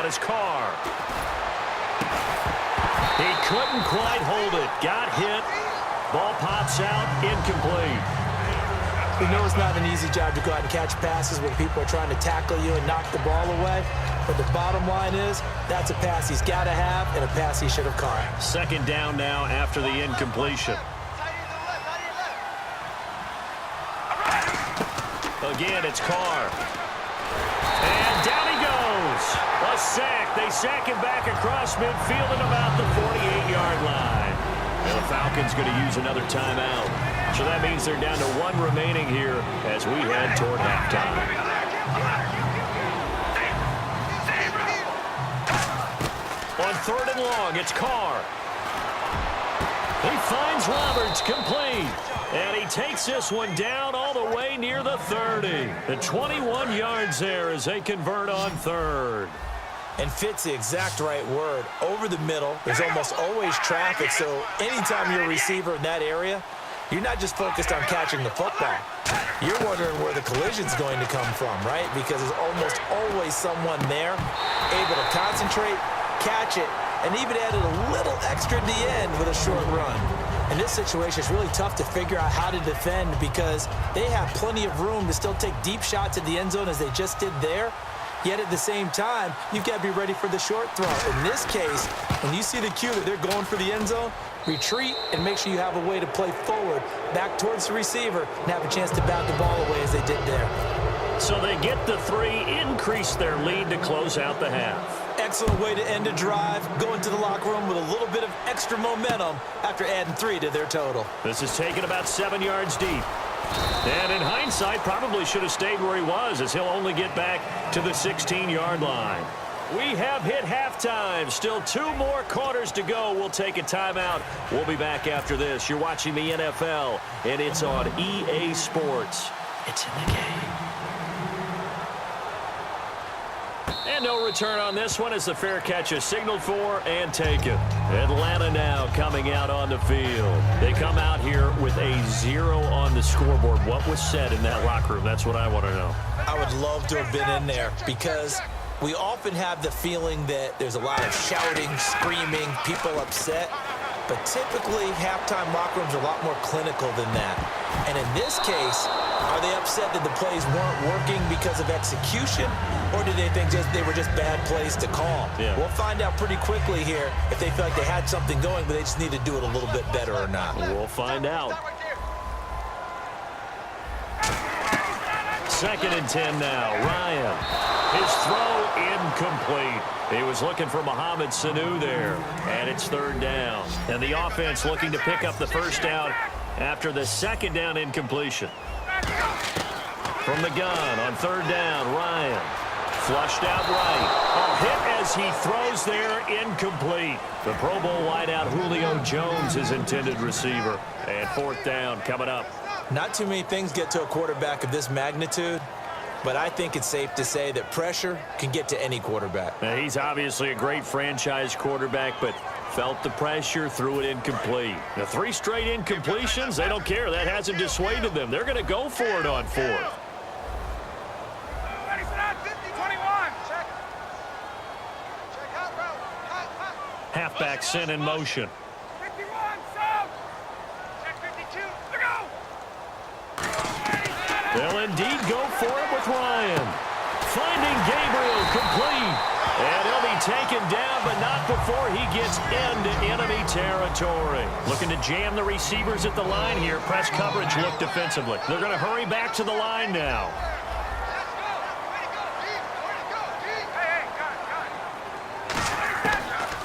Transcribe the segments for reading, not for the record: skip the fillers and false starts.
out is Carr. He couldn't quite hold it. Got hit. Ball pops out. Incomplete. We know it's not an easy job to go out and catch passes when people are trying to tackle you and knock the ball away. But the bottom line is, that's a pass he's got to have and a pass he should have caught. Second down now after the incompletion. Again, it's Carr. And down he goes. A sack. They sack him back across midfield at about the 48-yard line. And the Falcons going to use another timeout. So that means they're down to one remaining here as we head toward halftime. On third and long, it's Carr. He finds Roberts, complete. And he takes this one down all the way near the 30. The 21 yards there as they convert on third. And fits the exact right word. Over the middle, there's almost always traffic, so anytime you're a receiver in that area, you're not just focused on catching the football. You're wondering where the collision's going to come from, right? Because there's almost always someone there able to concentrate, catch it, and even added a little extra at the end with a short run. In this situation, it's really tough to figure out how to defend because they have plenty of room to still take deep shots at the end zone as they just did there. Yet at the same time, you've got to be ready for the short throw. In this case, when you see the cue that they're going for the end zone, retreat and make sure you have a way to play forward, back towards the receiver, and have a chance to bat the ball away as they did there. So they get the 3, increase their lead to close out the half. Excellent way to end a drive, go into the locker room with a little bit of extra momentum after adding 3 to their total. This is taken about 7 yards deep. And in hindsight, probably should have stayed where he was as he'll only get back to the 16-yard line. We have hit halftime. Still 2 more quarters to go. We'll take a timeout. We'll be back after this. You're watching the NFL, and it's on EA Sports. It's in the game. And no return on this one as the fair catch is signaled for and taken. Atlanta now coming out on the field. They come out here with a 0 on the scoreboard. What was said in that locker room? That's what I want to know. I would love to have been in there because we often have the feeling that there's a lot of shouting, screaming, people upset. But typically, halftime locker rooms are a lot more clinical than that. And in this case, are they upset that the plays weren't working because of execution? Or do they think they were just bad plays to call? Yeah. We'll find out pretty quickly here if they feel like they had something going, but they just need to do it a little bit better or not. We'll find out. 2nd and 10 now. Ryan. His throw incomplete. He was looking for Mohamed Sanu there. And it's 3rd down. And the offense looking to pick up the first down after the 2nd down incompletion. From the gun on 3rd down, Ryan. Flushed out right. A hit as he throws there, incomplete. The Pro Bowl wideout Julio Jones, his intended receiver. And 4th down coming up. Not too many things get to a quarterback of this magnitude, but I think it's safe to say that pressure can get to any quarterback. Now, he's obviously a great franchise quarterback, but felt the pressure, threw it incomplete. The 3 straight incompletions, they don't care. That hasn't dissuaded them. They're going to go for it on 4th. Halfback sent in motion. 51, south. Check 52. Look out. They'll indeed go for it with Ryan. Finding Gabriel, complete. And he'll be taken down, but not before he gets into enemy territory. Looking to jam the receivers at the line here. Press coverage look defensively. They're going to hurry back to the line now.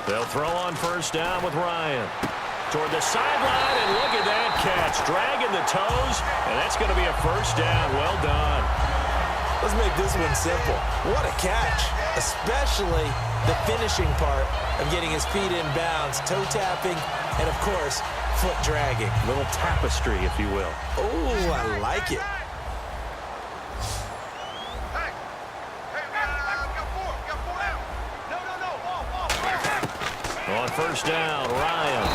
They'll throw on 1st down with Ryan. Toward the sideline, and look at that catch. Dragging the toes, and that's going to be a 1st down. Well done. Let's make this one simple. What a catch, especially the finishing part of getting his feet in bounds, toe tapping, and of course, foot dragging. Little tapestry, if you will. Oh, I like it. On 1st down, Ryan.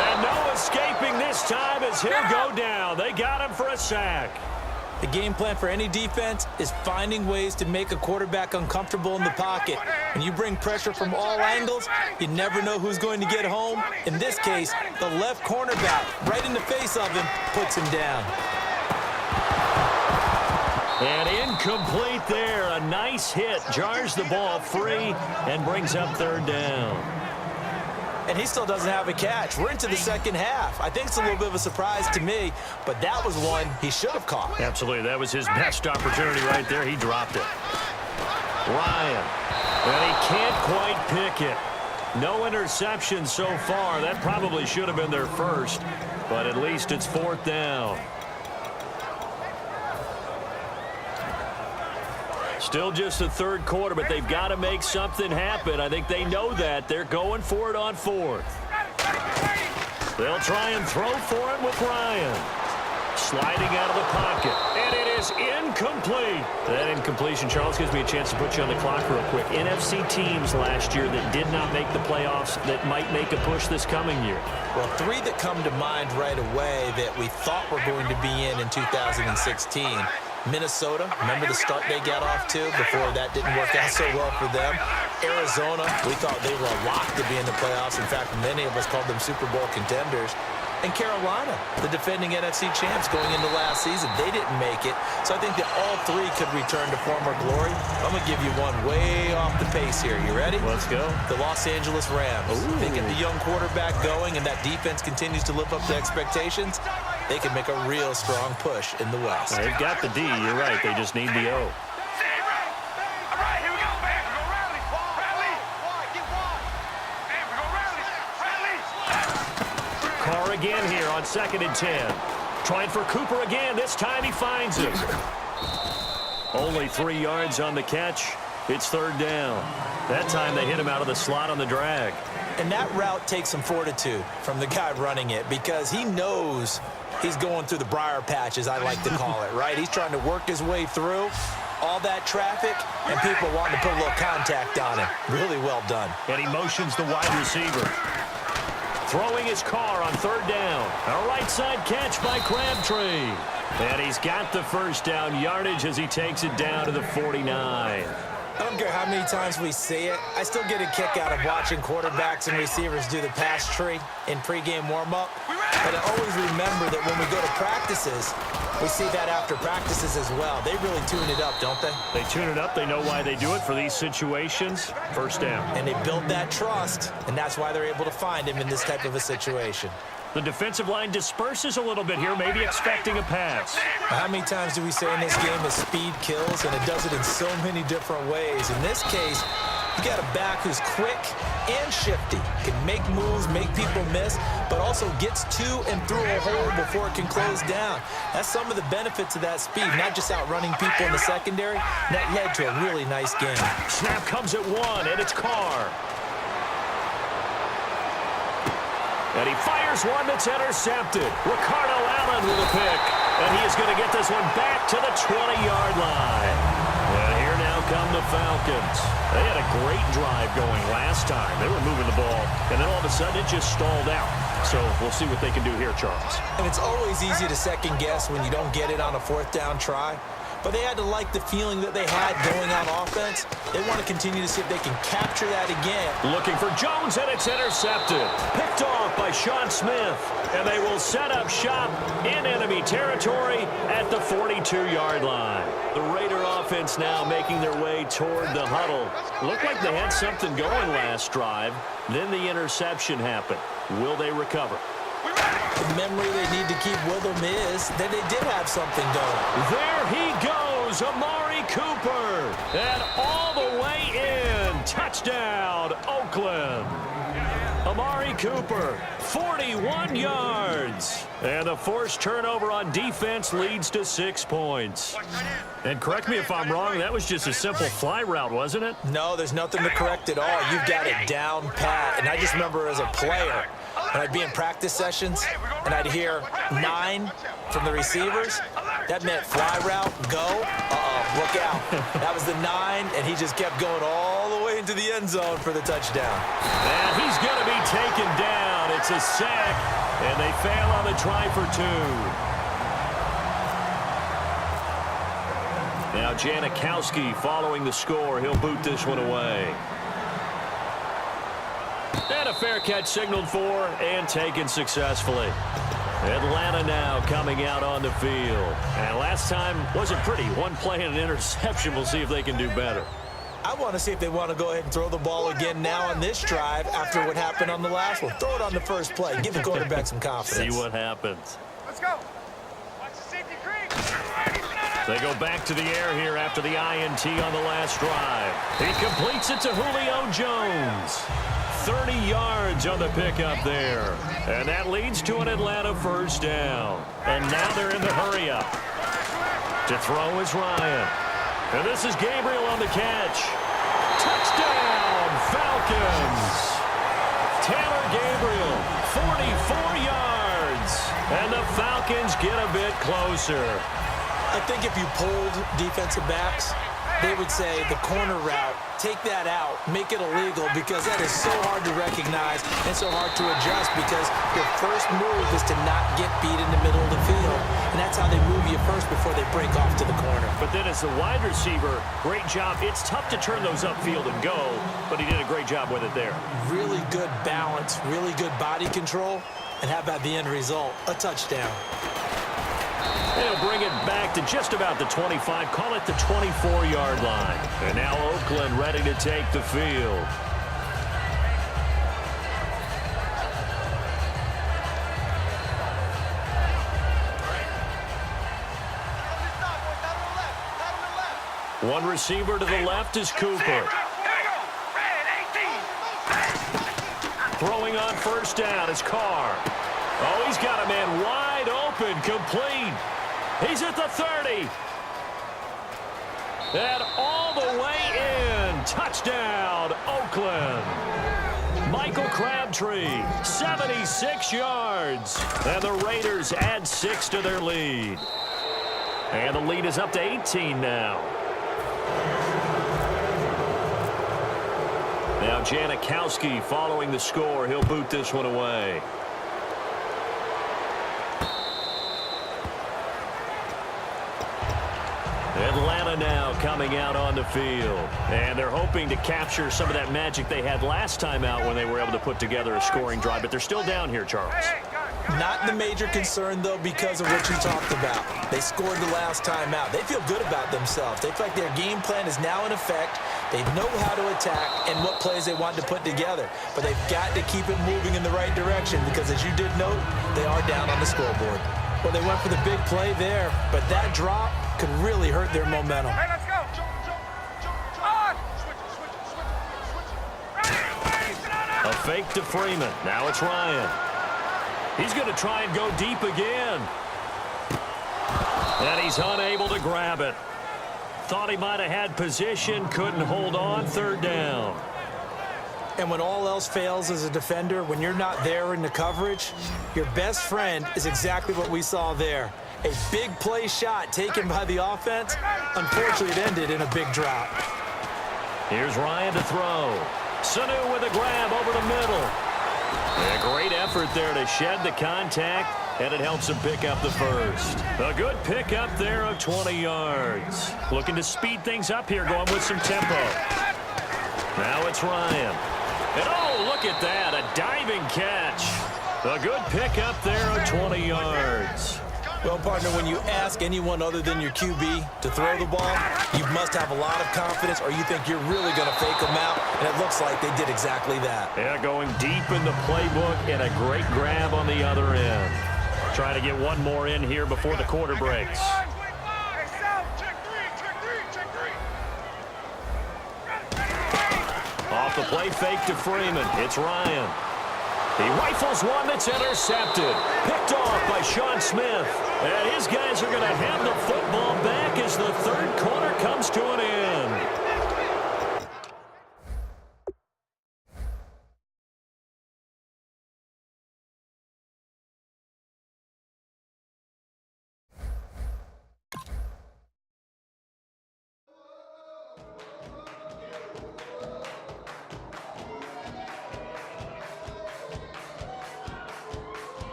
And no escaping this time as he'll go down. They got him for a sack. The game plan for any defense is finding ways to make a quarterback uncomfortable in the pocket. When you bring pressure from all angles, you never know who's going to get home. In this case, the left cornerback, right in the face of him, puts him down. And incomplete there. A nice hit. Jars the ball free and brings up third down. And he still doesn't have a catch. We're into the second half. I think it's a little bit of a surprise to me, but that was one he should have caught. Absolutely. That was his best opportunity right there. He dropped it. Ryan. And he can't quite pick it. No interception so far. That probably should have been their first, but at least it's fourth down. Still just the third quarter, but they've got to make something happen. I think they know that. They're going for it on fourth. They'll try and throw for it with Ryan. Sliding out of the pocket. And it is incomplete. That incompletion, Charles, gives me a chance to put you on the clock real quick. NFC teams last year that did not make the playoffs that might make a push this coming year. Well, three that come to mind right away that we thought were going to be in 2016. Minnesota, remember the start they got off to before that didn't work out so well for them. Arizona, we thought they were a lock to be in the playoffs. In fact, many of us called them Super Bowl contenders. And Carolina, the defending NFC champs going into last season, they didn't make it. So I think that all three could return to former glory. I'm going to give you one way off the pace here. You ready? Let's go. The Los Angeles Rams. Ooh. They get the young quarterback going, and that defense continues to live up to expectations. They can make a real strong push in the West. They've got the D. You're right. They just need the O. Carr again here on 2nd and 10. Trying for Cooper again. This time he finds it. Only 3 yards on the catch. It's third down. That time they hit him out of the slot on the drag. And that route takes some fortitude from the guy running it because he knows he's going through the briar patch, as I like to call it, right? He's trying to work his way through all that traffic, and people wanting to put a little contact on him. Really well done. And he motions the wide receiver. Throwing his Carr on third down. A right side catch by Crabtree. And he's got the first down yardage as he takes it down to the 49. I don't care how many times we see it. I still get a kick out of watching quarterbacks and receivers do the pass tree in pregame warm-up. But I always remember that when we go to practices, we see that after practices as well. They really tune it up, don't they? They tune it up. They know why they do it for these situations. First down. And they build that trust, and that's why they're able to find him in this type of a situation. The defensive line disperses a little bit here, maybe expecting a pass. How many times do we say in this game that speed kills, and it does it in so many different ways? In this case, you got a back who's quick and shifty, can make moves, make people miss, but also gets to and through a hole before it can close down. That's some of the benefits of that speed, not just outrunning people in the secondary. That led to a really nice game. Snap comes at 1, and it's Carr. And he fires one that's intercepted. Ricardo Allen with a pick. And he is going to get this one back to the 20-yard line. And here now come the Falcons. They had a great drive going last time. They were moving the ball, and then all of a sudden it just stalled out. So we'll see what they can do here, Charles. And it's always easy to second guess when you don't get it on a fourth down try. But they had to like the feeling that they had going on offense. They want to continue to see if they can capture that again. Looking for Jones, and it's intercepted. Picked off by Sean Smith. And they will set up shop in enemy territory at the 42-yard line. The Raider offense now making their way toward the huddle. Looked like they had something going last drive. Then the interception happened. Will they recover? The memory they need to keep with them is that they did have something going. There he goes, Amari Cooper. And all the way in. Touchdown, Oakland. Amari Cooper, 41 yards. And the forced turnover on defense leads to 6 points. And correct me if I'm wrong, that was just a simple fly route, wasn't it? No, there's nothing to correct at all. You've got it down pat. And I just remember as a player, when I'd be in practice sessions and I'd hear 9 from the receivers, that meant fly route, go, look out. That was the 9, and he just kept going all the way into the end zone for the touchdown. And he's going to be taken down. It's a sack, and they fail on the try for 2. Now Janikowski following the score. He'll boot this one away. And a fair catch signaled for and taken successfully. Atlanta now coming out on the field. And last time wasn't pretty. One play and an interception. We'll see if they can do better. I want to see if they want to go ahead and throw the ball again now on this drive after what happened on the last one. Throw it on the first play. Give the quarterback some confidence. See what happens. Let's go. Watch the safety creep. They go back to the air here after the INT on the last drive. He completes it to Julio Jones. 30 yards on the pickup there. And that leads to an Atlanta first down. And now they're in the hurry-up. To throw is Ryan. And this is Gabriel on the catch. Touchdown, Falcons. Taylor Gabriel, 44 yards. And the Falcons get a bit closer. I think if you polled defensive backs, they would say the corner route, take that out, make it illegal, because that is so hard to recognize and so hard to adjust, because your first move is to not get beat in the middle of the field. And that's how they move you first before they break off to the corner. But then as the wide receiver, great job. It's tough to turn those upfield and go, but he did a great job with it there. Really good balance, really good body control, and how about the end result? A touchdown. They'll bring it back to just about the 25, call it the 24-yard line. And now Oakland ready to take the field. One receiver to the left is Cooper. Throwing on first down is Carr. Oh, he's got a man wide open, complete. He's at the 30. And all the way in. Touchdown, Oakland. Michael Crabtree, 76 yards. And the Raiders add 6 to their lead. And the lead is up to 18 now. Now Janikowski following the score. He'll boot this one away. Atlanta now coming out on the field. And they're hoping to capture some of that magic they had last time out when they were able to put together a scoring drive. But they're still down here, Charles. Not the major concern, though, because of what you talked about. They scored the last time out. They feel good about themselves. They feel like their game plan is now in effect. They know how to attack and what plays they want to put together. But they've got to keep it moving in the right direction because, as you did note, they are down on the scoreboard. Well, they went for the big play there, but that drop could really hurt their momentum. Hey, let's go. On. A fake to Freeman. Now it's Ryan. He's going to try and go deep again. And he's unable to grab it. Thought he might have had position, couldn't hold on. Third down. And when all else fails as a defender, when you're not there in the coverage, your best friend is exactly what we saw there. A big play shot taken by the offense. Unfortunately, it ended in a big drop. Here's Ryan to throw. Sanu with a grab over the middle. A great effort there to shed the contact, and it helps him pick up the first. A good pickup there of 20 yards. Looking to speed things up here, going with some tempo. Now it's Ryan. And oh, look at that, a diving catch. A good pickup there of 20 yards. Well, partner, when you ask anyone other than your QB to throw the ball, you must have a lot of confidence or you think you're really going to fake them out, and it looks like they did exactly that. Yeah, going deep in the playbook and a great grab on the other end. Trying to get one more in here before the quarter breaks. Off the play fake to Freeman. It's Ryan. He rifles one that's intercepted. Picked off by Sean Smith. And his guys are going to have the football back as the third quarter comes to an end.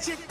chick.